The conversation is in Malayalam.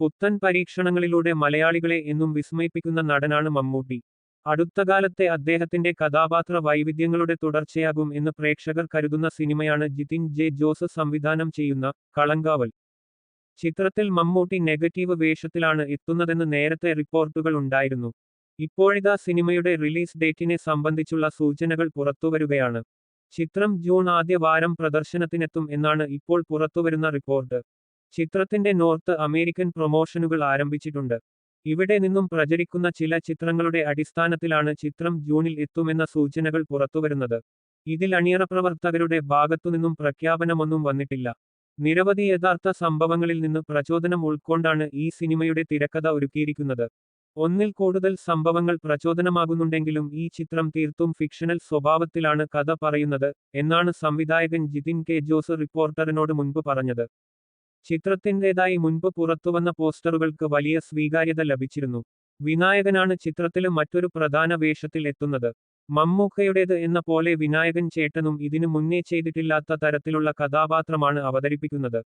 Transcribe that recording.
പുത്തൻ പരീക്ഷണങ്ങളിലൂടെ മലയാളികളെ എന്നും വിസ്മയിപ്പിക്കുന്ന നടനാണ് മമ്മൂട്ടി. അടുത്തകാലത്തെ അദ്ദേഹത്തിന്റെ കഥാപാത്ര വൈവിധ്യങ്ങളുടെ തുടർച്ചയാകും എന്ന് പ്രേക്ഷകർ കരുതുന്ന സിനിമയാണ് ജിതിൻ ജെ ജോസ് സംവിധാനം ചെയ്യുന്ന കളങ്കാവൽ. ചിത്രത്തിൽ മമ്മൂട്ടി നെഗറ്റീവ് വേഷത്തിലാണ് എത്തുന്നതെന്ന് നേരത്തെ റിപ്പോർട്ടുകൾ ഉണ്ടായിരുന്നു. ഇപ്പോഴിതാ സിനിമയുടെ റിലീസ് ഡേറ്റിനെ സംബന്ധിച്ചുള്ള സൂചനകൾ പുറത്തുവരുകയാണ്. ചിത്രം ജൂൺ ആദ്യ വാരം പ്രദർശനത്തിനെത്തും എന്നാണ് ഇപ്പോൾ പുറത്തുവരുന്ന റിപ്പോർട്ട്. ചിത്രത്തിന്റെ നോർത്ത് അമേരിക്കൻ പ്രൊമോഷനുകൾ ആരംഭിച്ചിട്ടുണ്ട്. ഇവിടെ നിന്നും പ്രചരിക്കുന്ന ചില ചിത്രങ്ങളുടെ അടിസ്ഥാനത്തിലാണ് ചിത്രം ജൂണിൽ എത്തുമെന്ന സൂചനകൾ പുറത്തുവരുന്നത്. ഇതിൽ അണിയറ പ്രവർത്തകരുടെ ഭാഗത്തുനിന്നും പ്രഖ്യാപനമൊന്നും വന്നിട്ടില്ല. നിരവധി യഥാർത്ഥ സംഭവങ്ങളിൽ നിന്ന് പ്രചോദനം ഉൾക്കൊണ്ടാണ് ഈ സിനിമയുടെ തിരക്കഥ ഒരുക്കിയിരിക്കുന്നത്. ഒന്നിൽ കൂടുതൽ സംഭവങ്ങൾ പ്രചോദനമാകുന്നുണ്ടെങ്കിലും ഈ ചിത്രം തീർത്തും ഫിക്ഷണൽ സ്വഭാവത്തിലാണ് കഥ പറയുന്നത് എന്നാണ് സംവിധായകൻ ജിതിൻ കെ ജോസ് റിപ്പോർട്ടറിനോട് മുൻപ് പറഞ്ഞത്. ചിത്രത്തിൻ്റെതായി മുൻപ് പുറത്തുവന്ന പോസ്റ്ററുകൾക്ക് വലിയ സ്വീകാര്യത ലഭിച്ചിരുന്നു. വിനായകനാണ് ചിത്രത്തില് മറ്റൊരു പ്രധാന വേഷത്തിൽ എത്തുന്നത്. മമ്മൂക്കയുടേത് എന്ന പോലെ വിനായകൻ ചേട്ടനും ഇതിനു മുന്നേ ചെയ്തിട്ടില്ലാത്ത തരത്തിലുള്ള കഥാപാത്രമാണ് അവതരിപ്പിക്കുന്നത്.